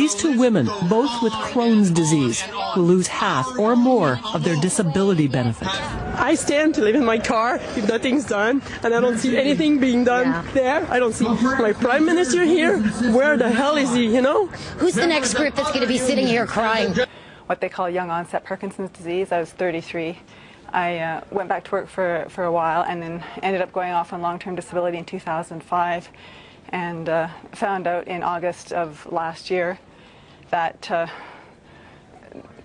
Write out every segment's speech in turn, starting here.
These two women, both with Crohn's disease, will lose half or more of their disability benefit. I stand to live in my car if nothing's done, and I don't see anything being done there. I don't see my prime minister here. Where the hell is he, you know? Who's the next group that's going to be sitting here crying? What they call young onset Parkinson's disease. I was 33. I went back to work for a while and then ended up going off on long-term disability in 2005 and found out in August of last year that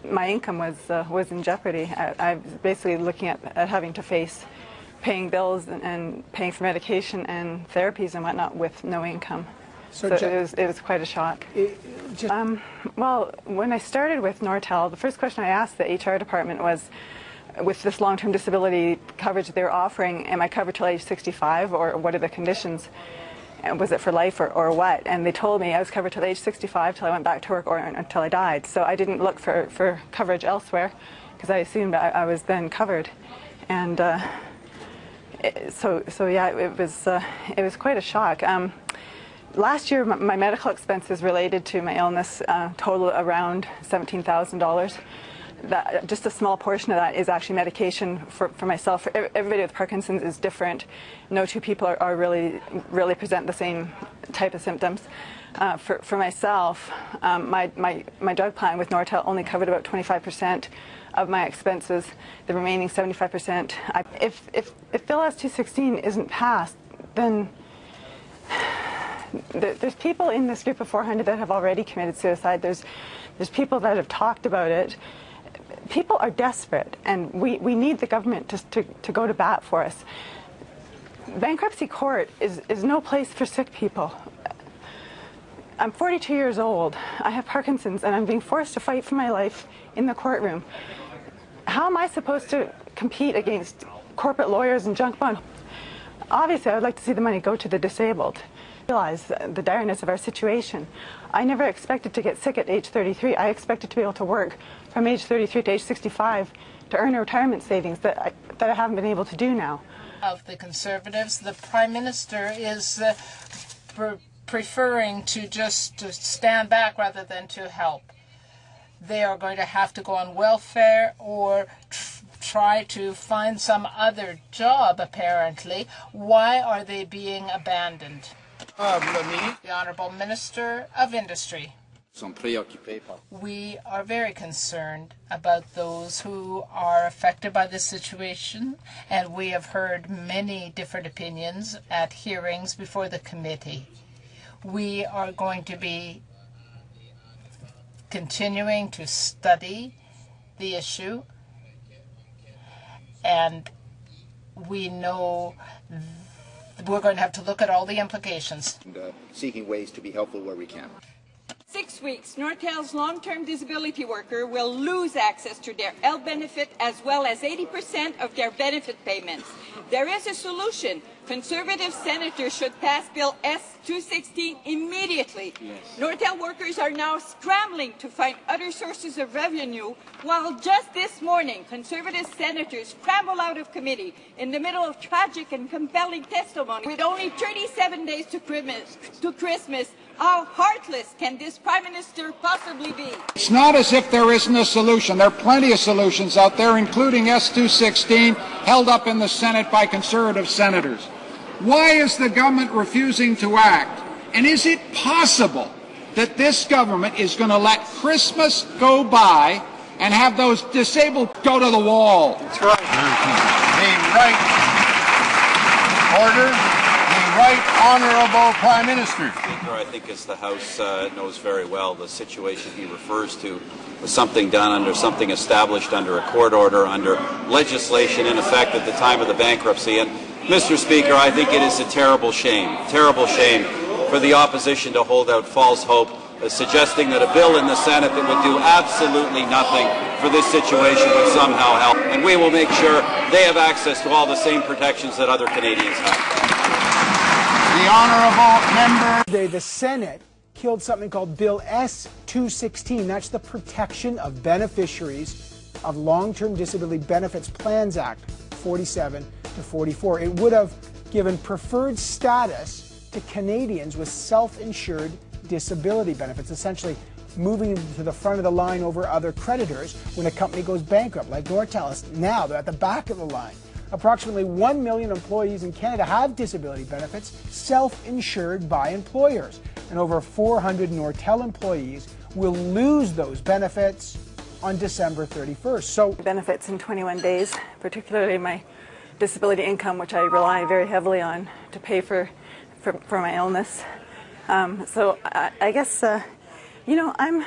my income was in jeopardy. I was basically looking at having to face paying bills and paying for medication and therapies and whatnot with no income. So it was quite a shock. Well, when I started with Nortel, the first question I asked the HR department was, with this long-term disability coverage they're offering, am I covered till age 65, or what are the conditions? And was it for life or what? And they told me I was covered till age 65 till I went back to work or until I died. So I didn't look for coverage elsewhere because I assumed I was then covered. And so yeah, it was quite a shock. Last year, my medical expenses related to my illness total around $17,000. Just a small portion of that is actually medication for myself. Everybody with Parkinson's is different. No two people are really present the same type of symptoms. For myself, my drug plan with Nortel only covered about 25% of my expenses. The remaining 75%. If Bill S-216 isn't passed, then there's people in this group of 400 that have already committed suicide. There's people that have talked about it. People are desperate, and we need the government to go to bat for us. Bankruptcy court is no place for sick people. I'm 42 years old. I have Parkinson's, and I'm being forced to fight for my life in the courtroom. How am I supposed to compete against corporate lawyers and junk bond? Obviously, I would like to see the money go to the disabled. Realize the direness of our situation. I never expected to get sick at age 33. I expected to be able to work from age 33 to age 65 to earn a retirement savings that I haven't been able to do now. Of the Conservatives, the Prime Minister is preferring to just stand back rather than to help. They are going to have to go on welfare or try to find some other job, apparently. Why are they being abandoned? The Honourable Minister of Industry. We are very concerned about those who are affected by this situation, and we have heard many different opinions at hearings before the committee. We are going to be continuing to study the issue, and we know we're going to have to look at all the implications. And seeking ways to be helpful where we can. 6 weeks, Nortel's long-term disability worker will lose access to their health benefit as well as 80% of their benefit payments. There is a solution. Conservative senators should pass Bill S-216 immediately. Yes. Nortel workers are now scrambling to find other sources of revenue, while just this morning, Conservative senators scrambled out of committee in the middle of tragic and compelling testimony. With only 37 days to Christmas, how heartless can this Prime Minister possibly be? It's not as if there isn't a solution. There are plenty of solutions out there, including S-216, held up in the Senate by Conservative senators. Why is the government refusing to act? And is it possible that this government is going to let Christmas go by and have those disabled go to the wall? That's right. The right order, the right honourable Prime Minister. Speaker, I think as the House knows very well, the situation he refers to was something done under something established under a court order, under legislation in effect at the time of the bankruptcy. And Mr. Speaker, I think it is a terrible shame for the opposition to hold out false hope, suggesting that a bill in the Senate that would do absolutely nothing for this situation would somehow help. And we will make sure they have access to all the same protections that other Canadians have. The honourable member. The Senate killed something called Bill S-216. That's the Protection of Beneficiaries of Long-Term Disability Benefits Plans Act, 47 to 44. It would have given preferred status to Canadians with self-insured disability benefits, essentially moving to the front of the line over other creditors when a company goes bankrupt, like Nortel is now. They're at the back of the line. Approximately 1 million employees in Canada have disability benefits self-insured by employers, and over 400 Nortel employees will lose those benefits on December 31st. So benefits in 21 days, particularly my disability income, which I rely very heavily on to pay for my illness. So I guess you know, I'm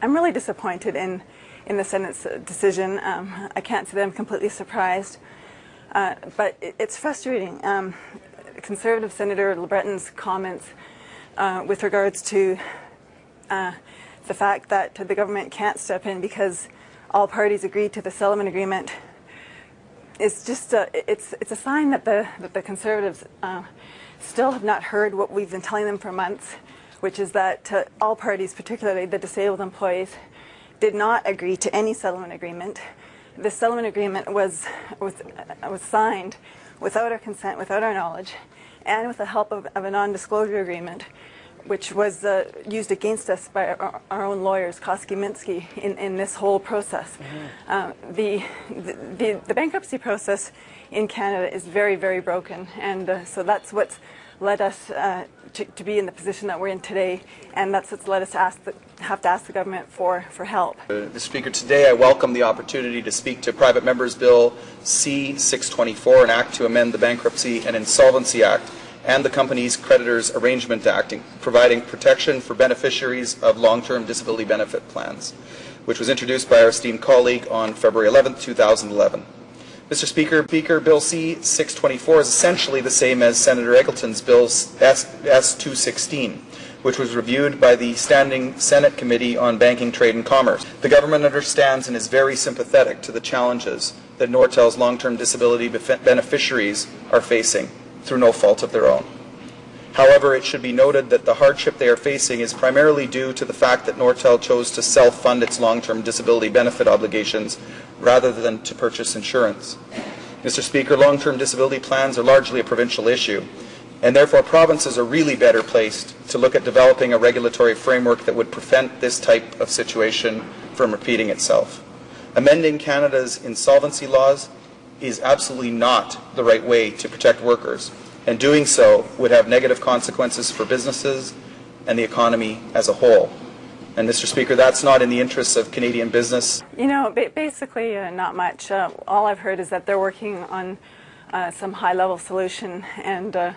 really disappointed in the Senate's decision. I can't say that I'm completely surprised, but it's frustrating. Conservative Senator LeBreton's comments with regards to the fact that the government can't step in because all parties agreed to the settlement agreement is just it's a sign that the Conservatives still have not heard what we've been telling them for months, which is that all parties, particularly the disabled employees, did not agree to any settlement agreement. The settlement agreement was signed without our consent, without our knowledge, and with the help of a non-disclosure agreement, which was used against us by our own lawyers, Koski-Minsky, in this whole process. The bankruptcy process in Canada is very, very broken, and so that's what's led us to be in the position that we're in today, and that's what's led us to have to ask the government for help. Mr. Speaker, today I welcome the opportunity to speak to Private Members Bill C-624, an act to amend the Bankruptcy and Insolvency Act and the Company's Creditors Arrangement Act, providing protection for beneficiaries of long-term disability benefit plans, which was introduced by our esteemed colleague on February 11, 2011. Mr. Speaker, Bill C-624 is essentially the same as Senator Eggleton's Bill S-216, which was reviewed by the Standing Senate Committee on Banking, Trade and Commerce. The government understands and is very sympathetic to the challenges that Nortel's long-term disability beneficiaries are facing through no fault of their own. However, it should be noted that the hardship they are facing is primarily due to the fact that Nortel chose to self-fund its long-term disability benefit obligations rather than to purchase insurance. Mr. Speaker, long-term disability plans are largely a provincial issue, and therefore provinces are really better placed to look at developing a regulatory framework that would prevent this type of situation from repeating itself. Amending Canada's insolvency laws is absolutely not the right way to protect workers, and doing so would have negative consequences for businesses and the economy as a whole. And Mr. Speaker, that's not in the interests of Canadian business. You know, basically not much. All I've heard is that they're working on some high-level solution, and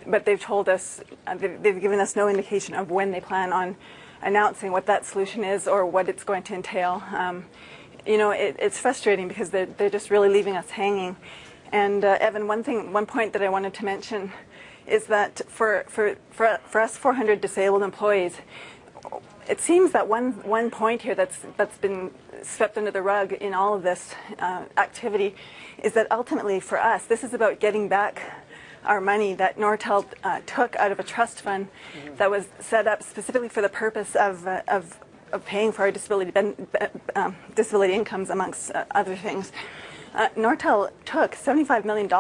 but they've told us, they've given us no indication of when they plan on announcing what that solution is or what it's going to entail. You know, it's frustrating because they're just really leaving us hanging. And Evan, one point that I wanted to mention is that for us 400 disabled employees, it seems that one point here that's been swept under the rug in all of this activity is that ultimately for us, this is about getting back our money that Nortel took out of a trust fund that was set up specifically for the purpose of paying for our disability incomes, amongst other things. Nortel took $75 million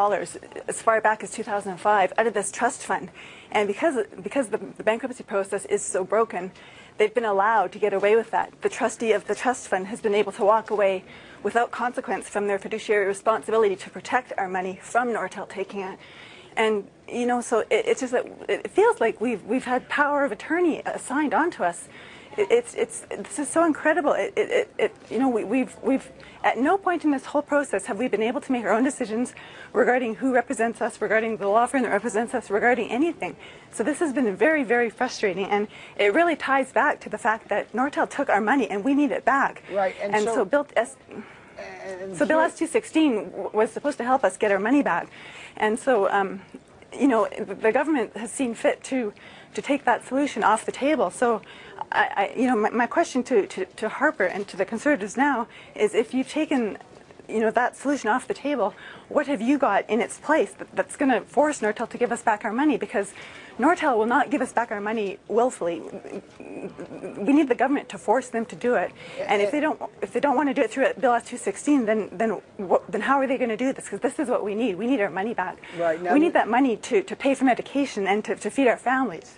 as far back as 2005 out of this trust fund, and because the bankruptcy process is so broken, they've been allowed to get away with that. The trustee of the trust fund has been able to walk away without consequence from their fiduciary responsibility to protect our money from Nortel taking it. And you know, so it's just that it feels like we've had power of attorney assigned onto us. This is so incredible. You know, we've at no point in this whole process have we been able to make our own decisions regarding who represents us, regarding the law firm that represents us, regarding anything. So this has been very, very frustrating, and it really ties back to the fact that Nortel took our money and we need it back. Right, and so Bill S-216 was supposed to help us get our money back, and so you know, the government has seen fit to take that solution off the table. So, you know, my question to Harper and to the Conservatives now is, if you've taken, you know, that solution off the table, what have you got in its place that's going to force Nortel to give us back our money? Because Nortel will not give us back our money willfully. We need the government to force them to do it. And if they don't want to do it through Bill S-216, then how are they going to do this? Because this is what we need. We need our money back. Right, now we need that money to pay for medication and to feed our families.